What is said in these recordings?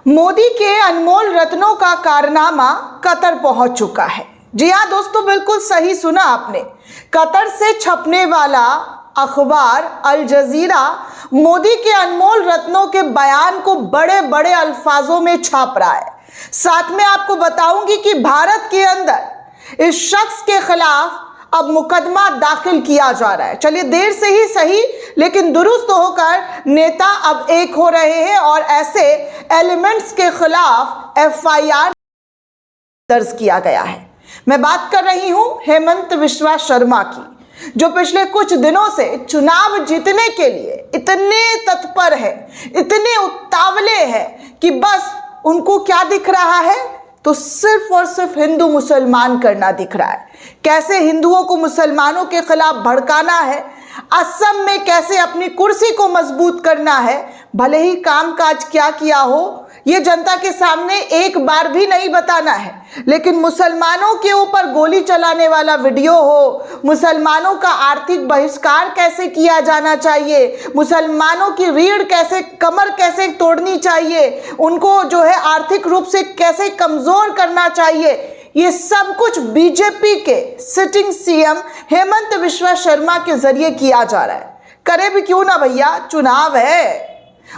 मोदी के अनमोल रत्नों का कारनामा कतर पहुंच चुका है। जी हाँ दोस्तों, बिल्कुल सही सुना आपने। कतर से छपने वाला अखबार अल जजीरा मोदी के अनमोल रत्नों के बयान को बड़े बड़े अल्फाजों में छाप रहा है। साथ में आपको बताऊंगी कि भारत के अंदर इस शख्स के खिलाफ अब मुकदमा दाखिल किया जा रहा है। चलिए, देर से ही सही लेकिन दुरुस्त होकर नेता अब एक हो रहे हैं और ऐसे एलिमेंट्स के खिलाफ एफआईआर दर्ज किया गया है। मैं बात कर रही हूं हेमंत बिस्वा शर्मा की, जो पिछले कुछ दिनों से चुनाव जीतने के लिए इतने तत्पर है, इतने उतावले हैं कि बस उनको क्या दिख रहा है, तो सिर्फ और सिर्फ हिंदू मुसलमान करना दिख रहा है। कैसे हिंदुओं को मुसलमानों के खिलाफ भड़काना है, असम में कैसे अपनी कुर्सी को मजबूत करना है, भले ही कामकाज क्या किया हो ये जनता के सामने एक बार भी नहीं बताना है, लेकिन मुसलमानों के ऊपर गोली चलाने वाला वीडियो हो, मुसलमानों का आर्थिक बहिष्कार कैसे किया जाना चाहिए, मुसलमानों की रीढ़ कैसे, कमर कैसे तोड़नी चाहिए, उनको जो है आर्थिक रूप से कैसे कमजोर करना चाहिए, ये सब कुछ बीजेपी के सिटिंग सीएम हेमंत बिस्वा शर्मा के जरिए किया जा रहा है। करे भी क्यों ना भैया, चुनाव है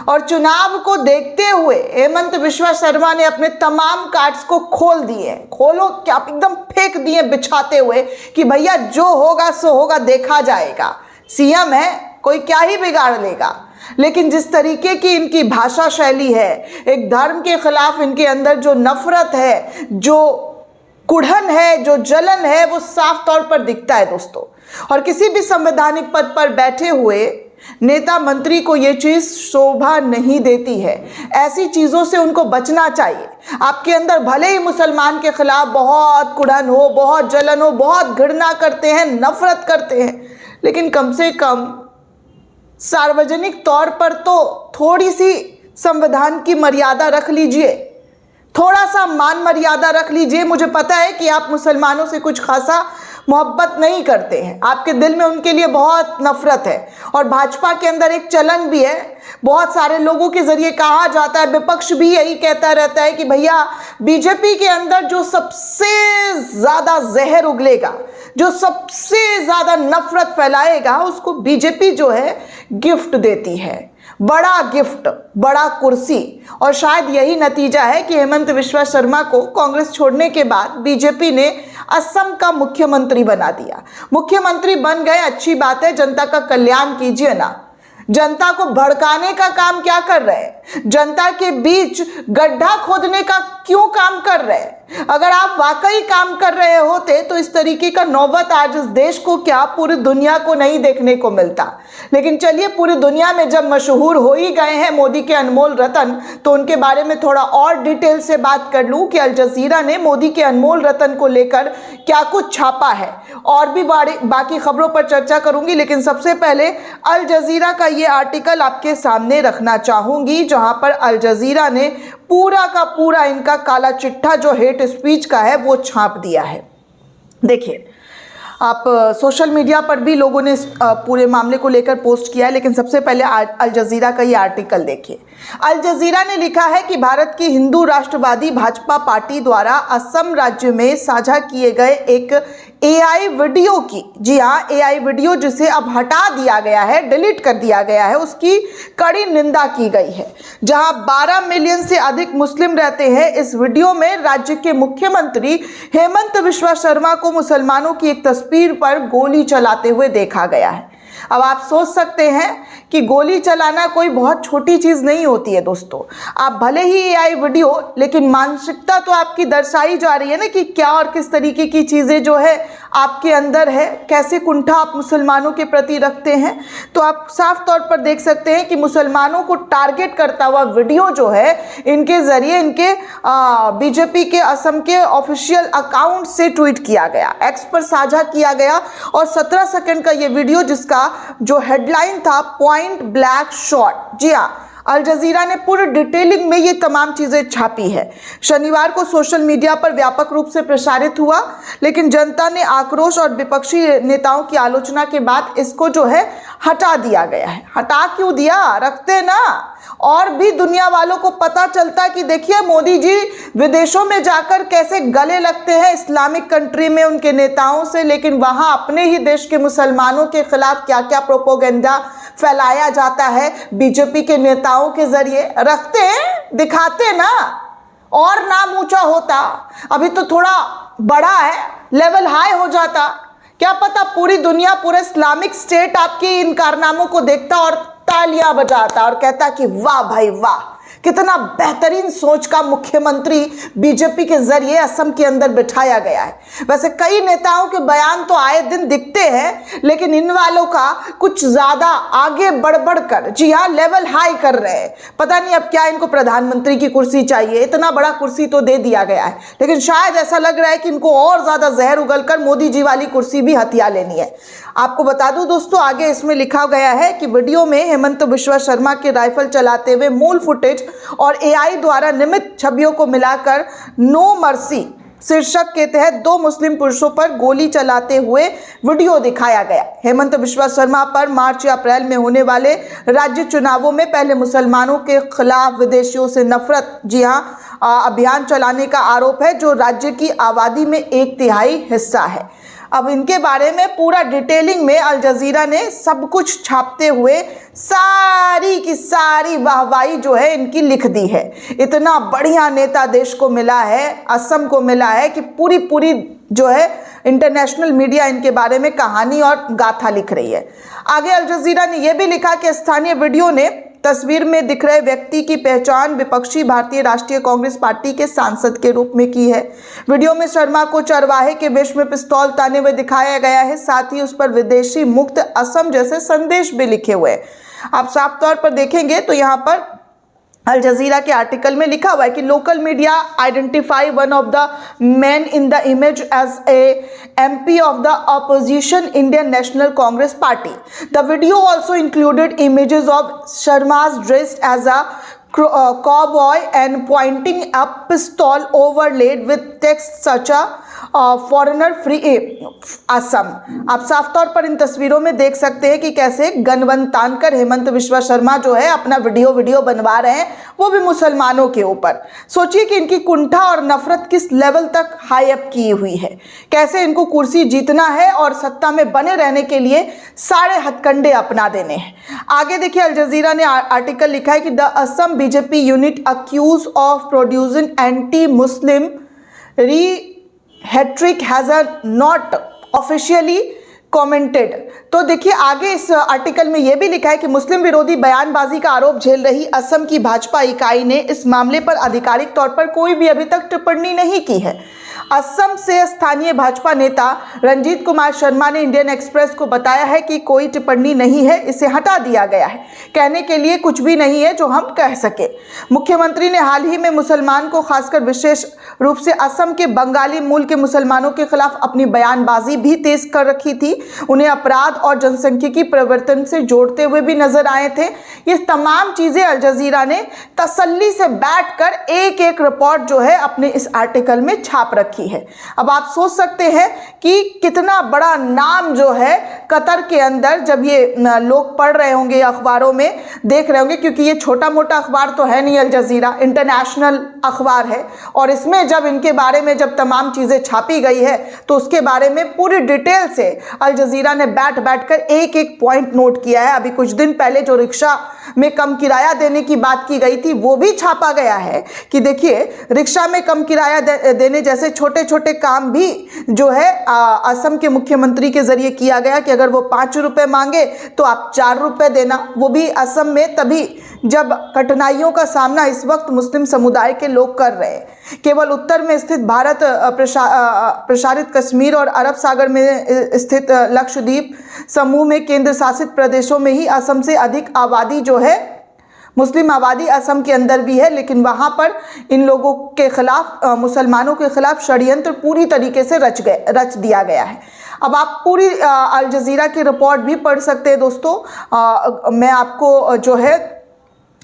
और चुनाव को देखते हुए हेमंत बिस्वा शर्मा ने अपने तमाम कार्ड्स को खोल दिए। खोलो क्या, एकदम फेंक दिए बिछाते हुए कि भैया जो होगा सो होगा, देखा जाएगा। सीएम है, कोई क्या ही बिगाड़ लेगा। लेकिन जिस तरीके की इनकी भाषा शैली है, एक धर्म के खिलाफ इनके अंदर जो नफरत है, जो कुढ़न है, जो जलन है, वो साफ तौर पर दिखता है दोस्तों। और किसी भी संवैधानिक पद पर बैठे हुए नेता मंत्री को ये चीज शोभा नहीं देती है। ऐसी चीजों से उनको बचना चाहिए। आपके अंदर भले ही मुसलमान के खिलाफ बहुत कुढ़न हो, बहुत जलन हो, बहुत घृणा करते हैं, नफरत करते हैं, लेकिन कम से कम सार्वजनिक तौर पर तो थोड़ी सी संविधान की मर्यादा रख लीजिए, थोड़ा सा मान मर्यादा रख लीजिए। मुझे पता है कि आप मुसलमानों से कुछ खासा मोहब्बत नहीं करते हैं, आपके दिल में उनके लिए बहुत नफरत है। और भाजपा के अंदर एक चलन भी है, बहुत सारे लोगों के जरिए कहा जाता है, विपक्ष भी यही कहता रहता है कि भैया बीजेपी के अंदर जो सबसे ज्यादा जहर उगलेगा, जो सबसे ज्यादा नफरत फैलाएगा, उसको बीजेपी जो है गिफ्ट देती है। बड़ा गिफ्ट, बड़ा कुर्सी। और शायद यही नतीजा है कि हेमंत बिस्वा शर्मा को कांग्रेस छोड़ने के बाद बीजेपी ने असम का मुख्यमंत्री बना दिया। मुख्यमंत्री बन गए, अच्छी बात है, जनता का कल्याण कीजिए ना। जनता को भड़काने का काम क्या कर रहे हैं? जनता के बीच गड्ढा खोदने का क्यों काम कर रहे हैं? अगर आप वाकई काम कर रहे होते तो इस तरीके का नौबत आज इस देश को क्या, पूरी दुनिया को नहीं देखने को मिलता। लेकिन चलिए, पूरी दुनिया में जब मशहूर हो ही गए हैं मोदी के अनमोल रतन, तो उनके बारे में थोड़ा और डिटेल से बात कर लूं कि अल जजीरा ने मोदी के अनमोल रतन को लेकर क्या कुछ छापा है। और भी बाकी खबरों पर चर्चा करूंगी, लेकिन सबसे पहले अल जजीरा का ये आर्टिकल आपके सामने रखना चाहूंगी, जहां पर अल जजीरा ने पूरा का पूरा इनका काला चिट्ठा जो हेट स्पीच का है वो छाप दिया है। देखिए, आप सोशल मीडिया पर भी लोगों ने पूरे मामले को लेकर पोस्ट किया है, लेकिन सबसे पहले अल जजीरा का ये आर्टिकल देखिए। अल जजीरा ने लिखा है कि भारत की हिंदू राष्ट्रवादी भाजपा पार्टी द्वारा असम राज्य में साझा किए गए एक एआई वीडियो की, जी हाँ एआई वीडियो, जिसे अब हटा दिया गया है, डिलीट कर दिया गया है, उसकी कड़ी निंदा की गई है। जहां 12 मिलियन से अधिक मुस्लिम रहते हैं, इस वीडियो में राज्य के मुख्यमंत्री हेमंत बिस्वा शर्मा को मुसलमानों की एक तस्वीर पर गोली चलाते हुए देखा गया है। अब आप सोच सकते हैं कि गोली चलाना कोई बहुत छोटी चीज़ नहीं होती है दोस्तों। आप भले ही एआई वीडियो, लेकिन मानसिकता तो आपकी दर्शाई जा रही है ना कि क्या और किस तरीके की चीज़ें जो है आपके अंदर है, कैसे कुंठा आप मुसलमानों के प्रति रखते हैं। तो आप साफ तौर पर देख सकते हैं कि मुसलमानों को टारगेट करता हुआ वीडियो जो है इनके ज़रिए, इनके बीजेपी के असम के ऑफिशियल अकाउंट से ट्वीट किया गया, एक्स पर साझा किया गया। और 17 सेकंड का ये वीडियो, जिसका जो हेडलाइन था पॉइंट ब्लैक शॉट, जी हाँ, अल जजीरा ने पूरी डिटेलिंग में ये तमाम चीज़ें छापी है। शनिवार को सोशल मीडिया पर व्यापक रूप से प्रसारित हुआ, लेकिन जनता ने आक्रोश और विपक्षी नेताओं की आलोचना के बाद इसको जो है हटा दिया गया है। हटा क्यों दिया? रखते ना, और भी दुनिया वालों को पता चलता कि देखिए मोदी जी विदेशों में जाकर कैसे गले लगते हैं इस्लामिक कंट्री में उनके नेताओं से, लेकिन वहां अपने ही देश के मुसलमानों के खिलाफ क्या क्या प्रोपोगेंडा फैलाया जाता है बीजेपी के नेताओं के जरिए। रखते हैं, दिखाते ना, और नाम ऊंचा होता। अभी तो थोड़ा बड़ा है, लेवल हाई हो जाता, क्या पता पूरी दुनिया, पूरा इस्लामिक स्टेट आपके इन कारनामों को देखता और तालियां बजाता और कहता कि वाह भाई वाह, कितना बेहतरीन सोच का मुख्यमंत्री बीजेपी के जरिए असम के अंदर बिठाया गया है। वैसे कई नेताओं के बयान तो आए दिन दिखते हैं, लेकिन इन वालों का कुछ ज्यादा आगे बढ़ बढ़ कर, जी हाँ, लेवल हाई कर रहे हैं। पता नहीं अब क्या इनको प्रधानमंत्री की कुर्सी चाहिए, इतना बड़ा कुर्सी तो दे दिया गया है, लेकिन शायद ऐसा लग रहा है कि इनको और ज्यादा जहर उगलकर मोदी जी वाली कुर्सी भी हथिया लेनी है। आपको बता दूं दोस्तों, आगे इसमें लिखा गया है कि वीडियो में हेमंत बिश्वा शर्मा के राइफल चलाते हुए मूल फुटेज और एआई द्वारा निर्मित छवियों को मिलाकर नो मर्सी शीर्षक के तहत 2 मुस्लिम पुरुषों पर गोली चलाते हुए वीडियो दिखाया गया। हेमंत बिश्वा शर्मा पर मार्च या अप्रैल में होने वाले राज्य चुनावों में पहले मुसलमानों के खिलाफ विदेशियों से नफरत, जी हाँ, अभियान चलाने का आरोप है, जो राज्य की आबादी में 1/3 हिस्सा है। अब इनके बारे में पूरा डिटेलिंग में अल जजीरा ने सब कुछ छापते हुए सारी की सारी वाहवाही जो है इनकी लिख दी है। इतना बढ़िया नेता देश को मिला है, असम को मिला है, कि पूरी जो है इंटरनेशनल मीडिया इनके बारे में कहानी और गाथा लिख रही है। आगे अल जजीरा ने यह भी लिखा कि स्थानीय वीडियो ने तस्वीर में दिख रहे व्यक्ति की पहचान विपक्षी भारतीय राष्ट्रीय कांग्रेस पार्टी के सांसद के रूप में की है। वीडियो में शर्मा को चरवाहे के वेश में पिस्तौल ताने हुए दिखाया गया है, साथ ही उस पर विदेशी मुक्त असम जैसे संदेश भी लिखे हुए हैं। आप साफ तौर पर देखेंगे तो यहाँ पर अल जजीरा के आर्टिकल में लिखा हुआ है कि local media identify one of the man in the image as a MP of the opposition Indian National Congress Party. The video also included images of Sharma's dressed as a cowboy and pointing a pistol overlaid with text such a foreigner free Assam. आप साफ तौर पर इन तस्वीरों में देख सकते हैं कि कैसे गनवन तानकर हेमंत बिश्वा शर्मा जो है अपना वीडियो बनवा रहे हैं, वो भी मुसलमानों के ऊपर। सोचिए कि इनकी कुंठा और नफरत किस लेवल तक हाई अप की हुई है, कैसे इनको कुर्सी जीतना है और सत्ता में बने रहने के लिए सारे हथकंडे अपना देने हैं। आगे देखिए, अल जजीरा ने आर्टिकल लिखा है कि the Assam BJP unit accuse of producing anti Muslim hatred has not officially commented. तो देखिए आगे इस आर्टिकल में यह भी लिखा है कि मुस्लिम विरोधी बयानबाजी का आरोप झेल रही असम की भाजपा इकाई ने इस मामले पर आधिकारिक तौर पर कोई भी अभी तक टिप्पणी नहीं की है। असम से स्थानीय भाजपा नेता रंजीत कुमार शर्मा ने इंडियन एक्सप्रेस को बताया है कि कोई टिप्पणी नहीं है, इसे हटा दिया गया है, कहने के लिए कुछ भी नहीं है जो हम कह सके। मुख्यमंत्री ने हाल ही में मुसलमान को खासकर विशेष रूप से असम के बंगाली मूल के मुसलमानों के खिलाफ अपनी बयानबाजी भी तेज कर रखी थी। उन्हें अपराध और जनसंख्यिकी परिवर्तन से जोड़ते हुए भी नजर आए थे। ये तमाम चीजें अल जजीरा ने तसल्ली से बैठकर एक एक रिपोर्ट जो है अपने इस आर्टिकल में छाप रखी है। अब आप सोच सकते हैं कि कितना बड़ा नाम जो है कतर के अंदर, जब ये लोग पढ़ रहे होंगे अखबारों में देख रहे होंगे, क्योंकि ये छोटा मोटा अखबार तो है नहीं, अल जजीरा इंटरनेशनल अखबार है, और इसमें जब इनके बारे में जब तमाम चीजें छापी गई है तो उसके बारे में पूरी डिटेल से अल जजीरा ने बैठ कर एक एक पॉइंट नोट किया है। अभी कुछ दिन पहले जो रिक्शा में कम किराया देने की बात की गई थी वो भी छापा गया है कि देखिए रिक्शा में कम किराया देने जैसे छोटे छोटे काम भी जो है असम के मुख्यमंत्री के जरिए किया गया कि अगर वो 5 रुपए मांगे तो आप 4 रुपए देना, वो भी असम में तभी जब कठिनाइयों का सामना इस वक्त मुस्लिम समुदाय के लोग कर रहे हैं। केवल उत्तर में स्थित भारत प्रशासित कश्मीर और अरब सागर में स्थित लक्षद्वीप समूह में केंद्र शासित प्रदेशों में ही असम से अधिक आबादी जो है मुस्लिम आबादी असम के अंदर भी है, लेकिन वहाँ पर इन लोगों के खिलाफ मुसलमानों के खिलाफ षड्यंत्र पूरी तरीके से रच दिया गया है। अब आप पूरी अल जजीरा की रिपोर्ट भी पढ़ सकते हैं दोस्तों। मैं आपको जो है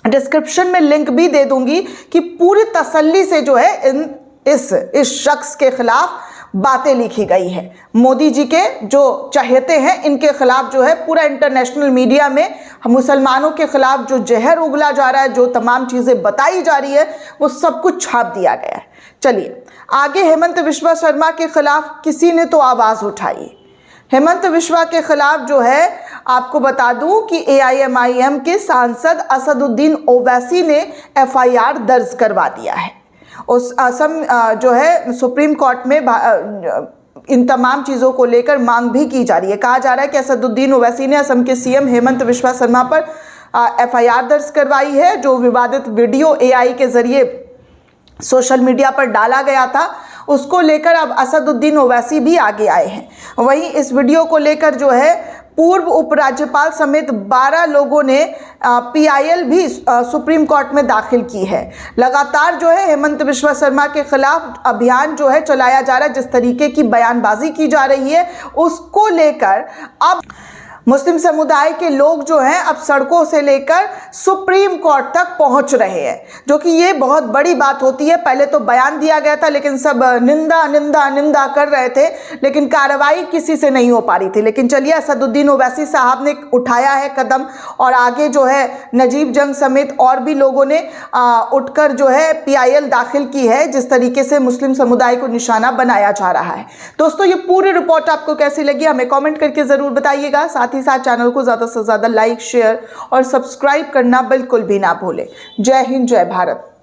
डिस्क्रिप्शन में लिंक भी दे दूंगी कि पूरी तसल्ली से जो है इस शख्स के खिलाफ बातें लिखी गई है। मोदी जी के जो चहेते हैं इनके खिलाफ जो है पूरा इंटरनेशनल मीडिया में मुसलमानों के खिलाफ जो जहर उगला जा रहा है, जो तमाम चीज़ें बताई जा रही है, वो सब कुछ छाप दिया गया है। चलिए आगे, हेमंत बिश्वा शर्मा के खिलाफ किसी ने तो आवाज़ उठाई। हेमंत बिश्वा के खिलाफ जो है आपको बता दूं कि AIMIM के सांसद असदुद्दीन ओवैसी ने FIR दर्ज करवा दिया है। उस असम जो है सुप्रीम कोर्ट में इन तमाम चीज़ों को लेकर मांग भी की जा रही है। कहा जा रहा है कि असदुद्दीन ओवैसी ने असम के CM हेमंत बिश्वा शर्मा पर FIR दर्ज करवाई है। जो विवादित वीडियो AI के जरिए सोशल मीडिया पर डाला गया था, उसको लेकर अब असदुद्दीन ओवैसी भी आगे आए हैं। वहीं इस वीडियो को लेकर जो है पूर्व उपराज्यपाल समेत 12 लोगों ने PIL भी सुप्रीम कोर्ट में दाखिल की है। लगातार जो है हेमंत बिश्वा शर्मा के खिलाफ अभियान जो है चलाया जा रहा है। जिस तरीके की बयानबाजी की जा रही है उसको लेकर अब मुस्लिम समुदाय के लोग जो हैं अब सड़कों से लेकर सुप्रीम कोर्ट तक पहुंच रहे हैं, जो कि ये बहुत बड़ी बात होती है। पहले तो बयान दिया गया था लेकिन सब निंदा निंदा निंदा कर रहे थे, लेकिन कार्रवाई किसी से नहीं हो पा रही थी। लेकिन चलिए, असदुद्दीन ओवैसी साहब ने उठाया है कदम और आगे जो है नजीब जंग समेत और भी लोगों ने उठकर जो है PIL दाखिल की है। जिस तरीके से मुस्लिम समुदाय को निशाना बनाया जा रहा है। दोस्तों, ये पूरी रिपोर्ट आपको कैसी लगी हमें कॉमेंट करके ज़रूर बताइएगा। साथ ही साथ चैनल को ज़्यादा से ज़्यादा लाइक, शेयर और सब्सक्राइब करना बिल्कुल भी ना भूलें। जय हिंद, जय भारत।